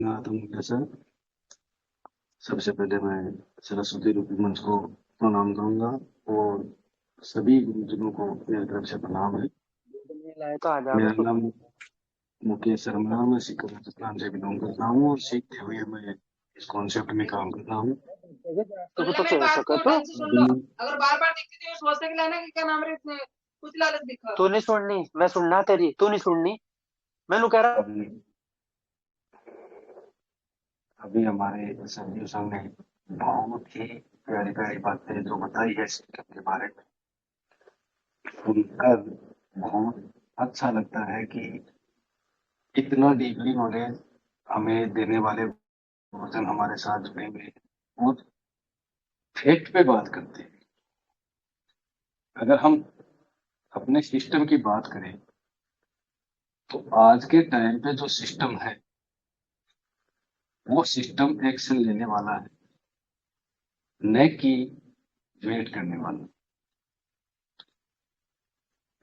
नाथ मुंडा sir. सबसे पहले मैं सरस्वती रूपी मंच को प्रणाम करूंगा और सभी गुरुजनों को मेरी तरफ से प्रणाम है। मेल आए तो आ जा मेरा बस नाम मुकेश शर्मा है। मैं सिख राजस्थान से बिलोंग करता हूँ और सीखते हुए मैं इस कॉन्सेप्ट में काम कर रहा हूँ। तो तो कह सका तो अभी अगर बार बार देखती थी सोचते कि लेना कि क्या नाम रे इसने कुछ लालच दिखा। तू नहीं सुननी, मैं सुनना तेरी, तू नहीं सुननी। मैनू कह रहा अभी अभी हमारे संजीव सर ने बहुत ही प्यारी प्यारी बातें जो बताई है सिस्टम के बारे में, सुनकर बहुत अच्छा लगता है कि इतना डीपली नॉलेज हमें देने वाले पर्सन हमारे साथ जुड़े हुए हैं और फैक्ट पे बात करते हैं। अगर हम अपने सिस्टम की बात करें तो आज के टाइम पे जो सिस्टम है वो सिस्टम एक्शन लेने वाला है, न कि वेट करने वाला।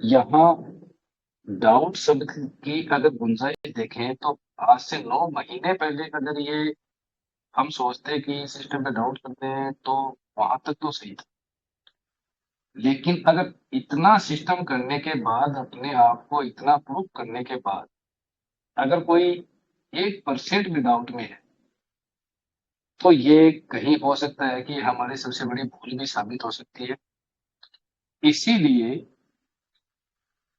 यहाँ डाउट शब्द की अगर गुंजाइश देखें तो आज से 9 महीने पहले अगर ये हम सोचते कि सिस्टम पे डाउट करते हैं तो वहां तक तो सही था। लेकिन अगर इतना सिस्टम करने के बाद, अपने आप को इतना प्रूव करने के बाद, अगर कोई 1% भी डाउट में है तो ये कहीं हो सकता है कि हमारी सबसे बड़ी भूल भी साबित हो सकती है। इसीलिए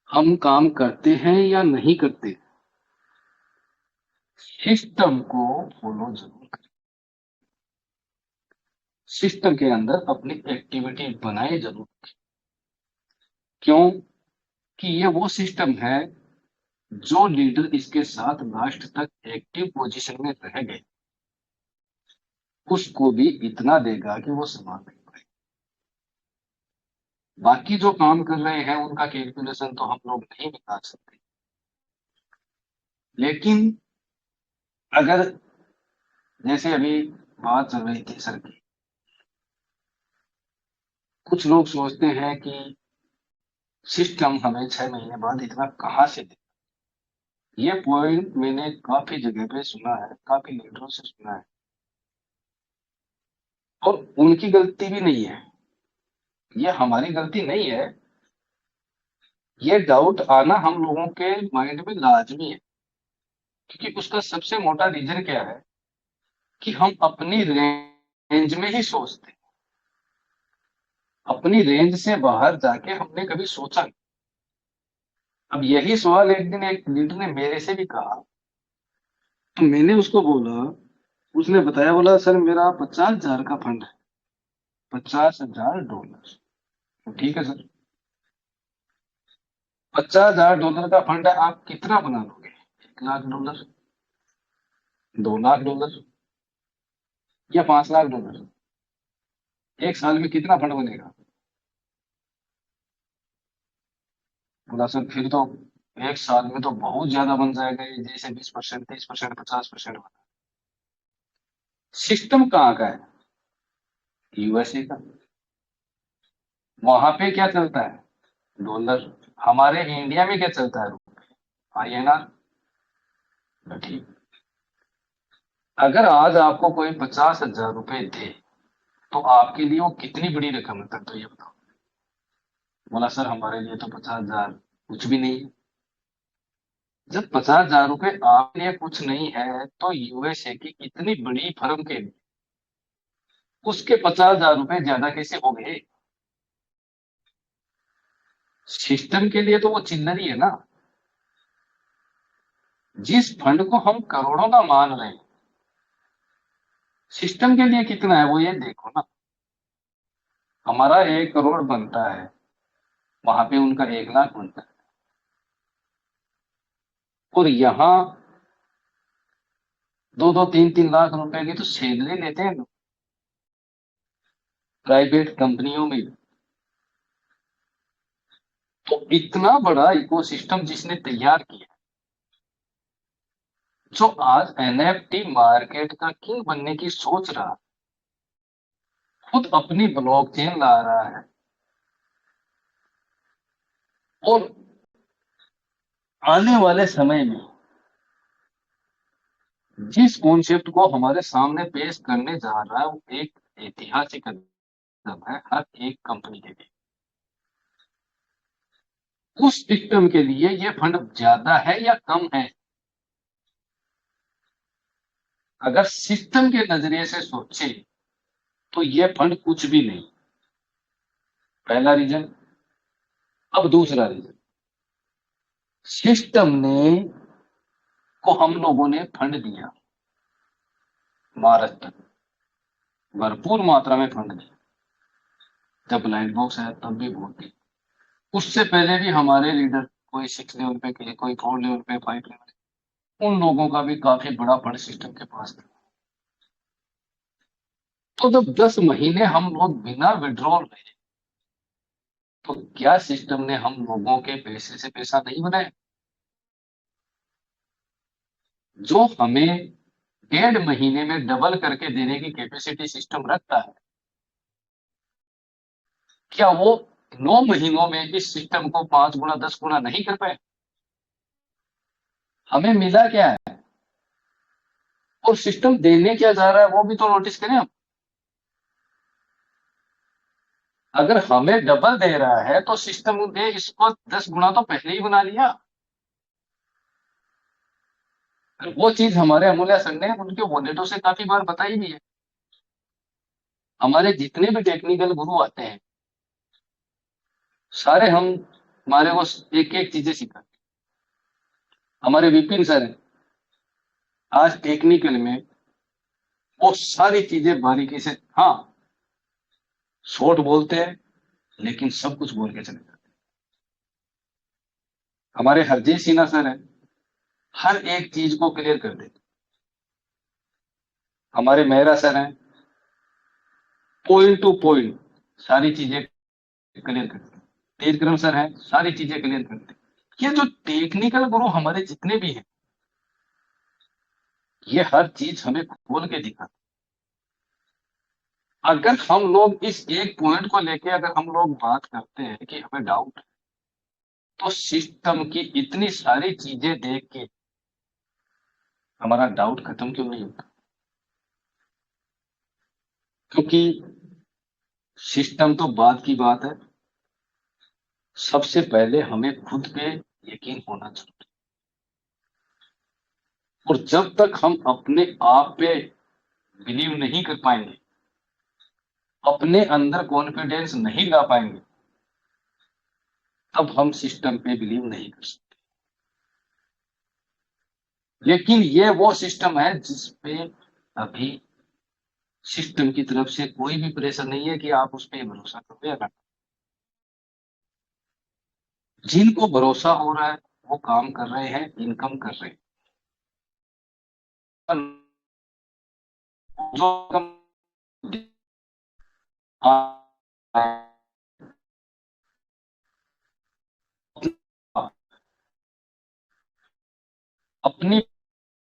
हम काम करते हैं या नहीं करते, सिस्टम को फॉलो जरूर करें। सिस्टम के अंदर अपनी एक्टिविटी बनाए जरूर। क्यों? कि ये वो सिस्टम है जो लीडर इसके साथ लास्ट तक एक्टिव पोजीशन में रह गए उसको भी इतना देगा कि वो संभाल नहीं पाए। बाकी जो काम कर रहे हैं उनका कैलकुलेशन तो हम लोग नहीं निकाल सकते। लेकिन अगर जैसे अभी बात चल रही थी सर की, कुछ लोग सोचते हैं कि सिस्टम हमें 6 महीने बाद इतना कहाँ से दे। ये पॉइंट मैंने काफी जगह पे सुना है, काफी लीडरों से सुना है और उनकी गलती भी नहीं है, ये हमारी गलती नहीं है। ये डाउट आना हम लोगों के माइंड में लाजमी है, क्योंकि उसका सबसे मोटा रीजन क्या है कि हम अपनी रेंज में ही सोचते हैं। अपनी रेंज से बाहर जाके हमने कभी सोचा नहीं। अब यही सवाल एक दिन एक लीडर ने मेरे से भी कहा, तो मैंने उसको बोला, उसने बताया, बोला सर मेरा 50,000 का फंड है, $50,000। तो ठीक है सर, $50,000 का फंड है, आप कितना बना लोगे? $1 लाख, $2 लाख या $5 लाख? एक साल में कितना फंड बनेगा? बोला सर फिर तो एक साल में तो बहुत ज्यादा बन जाएगा, ये जैसे 20%, 30%, 50% बना। सिस्टम कहाँ का है? यूएसए का। वहां पे क्या चलता है? डॉलर। हमारे इंडिया में क्या चलता है? INR। ठीक। अगर आज आपको कोई 50,000 रुपए दे तो आपके लिए वो कितनी बड़ी रकम है? तक तो ये बताओ। बोला सर हमारे लिए तो 50,000 कुछ भी नहीं है। जब 50,000 रुपए आपके लिए कुछ नहीं है तो यूएसए की इतनी बड़ी फर्म के लिए उसके 50,000 रुपए ज्यादा कैसे हो गए? सिस्टम के लिए तो वो चिल्लर ही है ना। जिस फंड को हम करोड़ों का मान रहे हैं, सिस्टम के लिए कितना है वो ये देखो ना। हमारा 1 करोड़ बनता है, वहां पे उनका 1 लाख बनता है। और यहाँ 2-2, 3-3 लाख रुपए की तो सैलरी लेते हैं लोग प्राइवेट कंपनियों में। तो इतना बड़ा इकोसिस्टम जिसने तैयार किया, जो आज NFT मार्केट का किंग बनने की सोच रहा, खुद अपनी ब्लॉकचेन ला रहा है और आने वाले समय में जिस कॉन्सेप्ट को हमारे सामने पेश करने जा रहा है वो एक ऐतिहासिक कदम है हर एक कंपनी के लिए। उस सिस्टम के लिए ये फंड ज्यादा है या कम है? अगर सिस्टम के नजरिए से सोचे तो ये फंड कुछ भी नहीं। पहला रीजन। अब दूसरा रीजन, सिस्टम ने को हम लोगों ने फंड दिया, मार्च तक भरपूर मात्रा में फंड दिया। जब ब्लैक बॉक्स है तब भी बहुत दी। उससे पहले भी हमारे लीडर कोई 6 लेवल पे के, कोई 4 लेवल पे, 5 लेवल, उन लोगों का भी काफी बड़ा फंड सिस्टम के पास था। तो जब 10 महीने हम लोग बिना विड्रॉल रहे तो क्या सिस्टम ने हम लोगों के पैसे से पैसा नहीं बनाया? जो हमें 1.5 महीने में डबल करके देने की कैपेसिटी सिस्टम रखता है, क्या वो 9 महीनों में इस सिस्टम को 5 गुना 10 गुना नहीं कर पाए? हमें मिला क्या है और सिस्टम देने क्या जा रहा है वो भी तो नोटिस करें हम। अगर हमें डबल दे रहा है तो सिस्टम ने इसको 10 गुना तो पहले ही बना लिया। वो चीज हमारे अमूल्य सर ने उनके वॉलेटों से काफी बार बताई भी है। हमारे जितने भी टेक्निकल गुरु आते हैं सारे हम हमारे को एक एक चीजें सिखाते हैं। हमारे विपिन सर हैं, आज टेक्निकल में वो सारी चीजें बारीकी से, हाँ शॉर्ट बोलते हैं लेकिन सब कुछ बोल के चले जाते हैं। हमारे हरजीत सिन्हा सर हैं, हर एक चीज को क्लियर कर देते। हमारे मेहरा सर हैं, पॉइंट टू पॉइंट सारी चीजें क्लियर करते हैं। तेज क्रम सर हैं, सारी चीजें क्लियर करते हैं। ये जो टेक्निकल गुरु हमारे जितने भी हैं ये हर चीज हमें खोल के दिखाते। अगर हम लोग इस एक पॉइंट को लेके अगर हम लोग बात करते हैं कि हमें डाउट है तो सिस्टम की इतनी सारी चीजें देख के हमारा डाउट खत्म क्यों नहीं होता? क्योंकि सिस्टम तो बात की बात है, सबसे पहले हमें खुद पे यकीन होना चाहिए। और जब तक हम अपने आप पे बिलीव नहीं कर पाएंगे, अपने अंदर कॉन्फिडेंस नहीं ला पाएंगे, तब हम सिस्टम पे बिलीव नहीं कर सकते। लेकिन ये वो सिस्टम है जिसपे अभी सिस्टम की तरफ से कोई भी प्रेशर नहीं है कि आप उस पर भरोसा करो या ना। जिनको भरोसा हो रहा है वो काम कर रहे हैं, इनकम कर रहे हैं। जो अपनी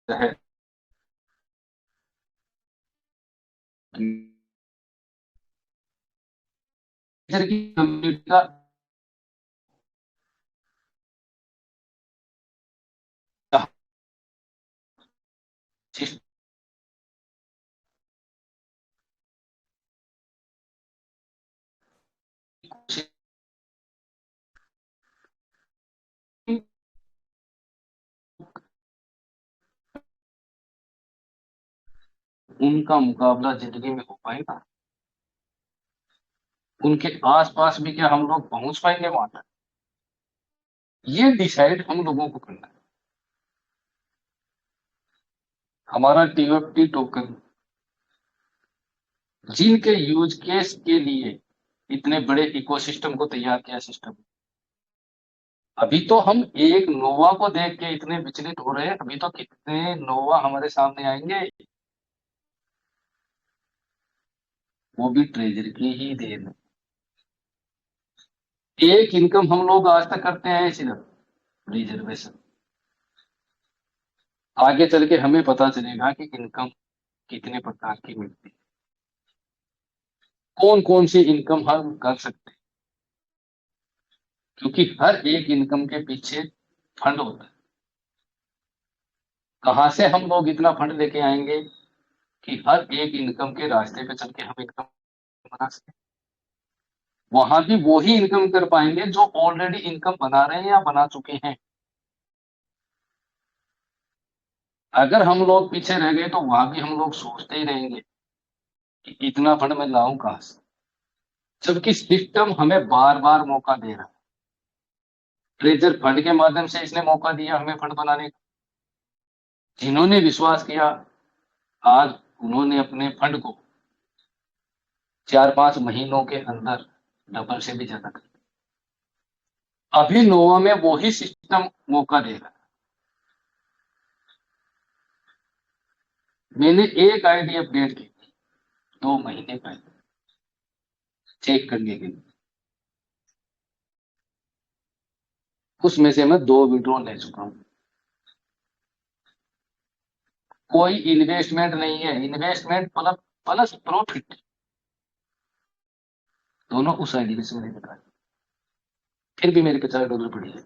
है की कम्युनिटी का सिस्टम उनका मुकाबला जिंदगी में हो पाएगा? उनके आसपास भी क्या हम लोग पहुंच पाएंगे वहां तक? ये डिसाइड हम लोगों को करना है। हमारा टीएफटी टोकन जिनके यूज केस के लिए इतने बड़े इकोसिस्टम को तैयार किया सिस्टम, अभी तो हम एक नोवा को देख के इतने विचलित हो रहे हैं, अभी तो कितने नोवा हमारे सामने आएंगे, वो भी ट्रेजर की ही देन है। एक इनकम हम लोग आज तक करते हैं सिर्फ रिजर्वेशन। आगे चल के हमें पता चलेगा कि इनकम कितने प्रकार की मिलती है, कौन कौन सी इनकम हम कर सकते हैं, क्योंकि हर एक इनकम के पीछे फंड होता है। कहाँ से हम लोग इतना फंड लेके आएंगे कि हर एक इनकम के रास्ते पे चल के हम इनकम बना सकें? वहां भी वो ही इनकम कर पाएंगे जो ऑलरेडी इनकम बना रहे हैं या बना चुके हैं। अगर हम लोग पीछे रह गए तो वहां भी हम लोग सोचते ही रहेंगे कि इतना फंड मैं लाऊं कहां से, जबकि सिस्टम हमें बार बार मौका दे रहा है। ट्रेजर फंड के माध्यम से इसने मौका दिया हमें फंड बनाने का। जिन्होंने विश्वास किया, आज उन्होंने अपने फंड को 4-5 महीनों के अंदर डबल से भी ज्यादा कर दिया। अभी नोवा में वो ही सिस्टम मौका दे रहा है। मैंने एक आईडी अपडेट की थी 2 महीने पहले चेक करने के लिए, उसमें से मैं 2 विड्रॉ ले चुका हूं। कोई इन्वेस्टमेंट नहीं है, इन्वेस्टमेंट प्लस प्लस प्रॉफिट दोनों उस आईडी में से मैंने बताया। फिर भी मेरे $50 पड़ी है।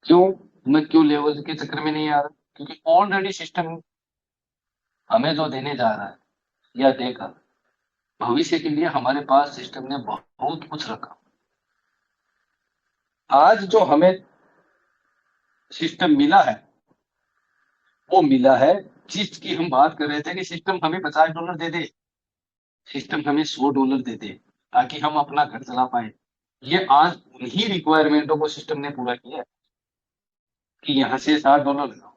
क्यों? मैं क्यों लेवल के चक्कर में नहीं आ रहा? क्योंकि ऑलरेडी सिस्टम हमें जो देने जा रहा है या देगा, भविष्य के लिए हमारे पास सिस्टम ने बहुत कुछ रखा। आज जो हमें सिस्टम मिला है वो मिला है जिसकी हम बात कर रहे थे कि सिस्टम हमें $50 दे दे, सिस्टम हमें $100 दे दे ताकि हम अपना घर चला पाए। ये आज उन्हीं रिक्वायरमेंटों को सिस्टम ने पूरा किया है कि यहाँ से $60 लगाओ,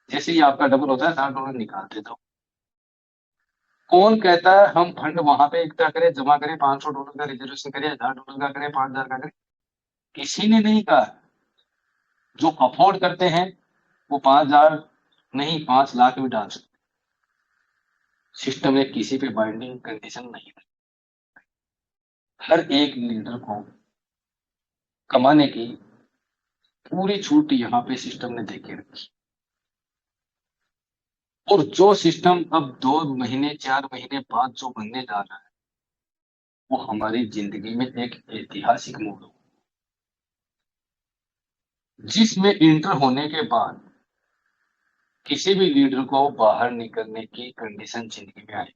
जैसे ही आपका डबल होता है $60 निकालते जाओ। कौन कहता है हम फंड वहां पे इकट्ठा करें, जमा करें, $500 का रिजर्वेशन करें, $1000 का करें, 5000 का करें? किसी ने नहीं कहा। जो अफोर्ड करते हैं वो 5000 नहीं 5 लाख भी डाल सकते। सिस्टम ने किसी पे बाइंडिंग कंडीशन नहीं है। हर एक लीडर को कमाने की पूरी छूट यहाँ पे सिस्टम ने देके रखी। और जो सिस्टम अब 2 महीने 4 महीने बाद जो बनने जा रहा है वो हमारी जिंदगी में एक ऐतिहासिक मोड़ हो, जिसमें इंटर होने के बाद किसी भी लीडर को बाहर निकलने की कंडीशन जिंदगी में आए।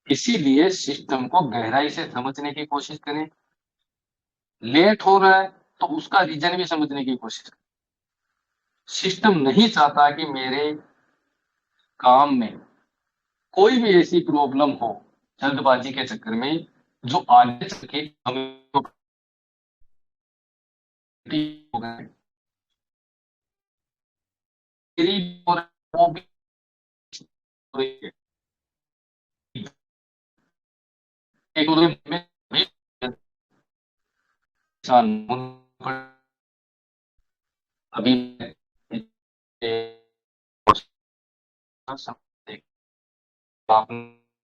इसीलिए सिस्टम को गहराई से समझने की कोशिश करें। लेट हो रहा है तो उसका रीजन भी समझने की कोशिश करें। सिस्टम नहीं चाहता कि मेरे काम में कोई भी ऐसी प्रॉब्लम हो जल्दबाजी के चक्कर में जो आगे चल के हमें हो गए और वो भी हो रही है। एक और में भी अभी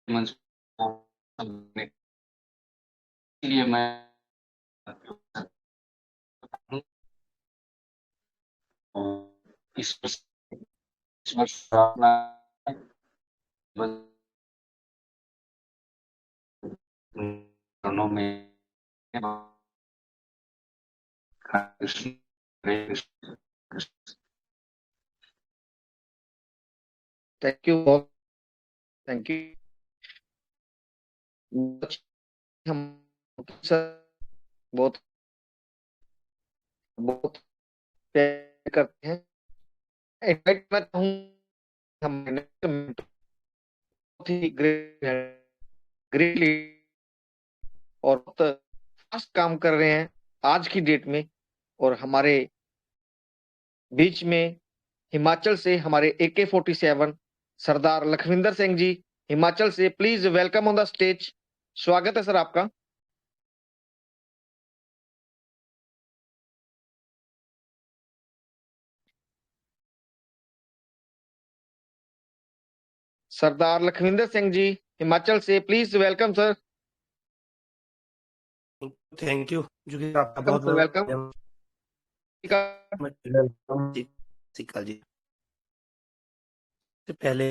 मंच को इसलिए मैं इस वर्ष अपना में कृष्ण कृष्ण थैंक यू बहुत, थैंक यू। हम सर बहुत बहुत प्यार करते हैं। इनफैक्ट मैं कहूँ हम बहुत ही ग्रेटली और बहुत फास्ट काम कर रहे हैं आज की डेट में। और हमारे बीच में हिमाचल से हमारे AK-47 सरदार लखविंदर सिंह जी हिमाचल से, please welcome on the stage. स्वागत है सर आपका। सरदार लखविंदर सिंह जी हिमाचल से, please welcome sir. Thank you ji, आपका बहुत बहुत वेलकम। जी। से पहले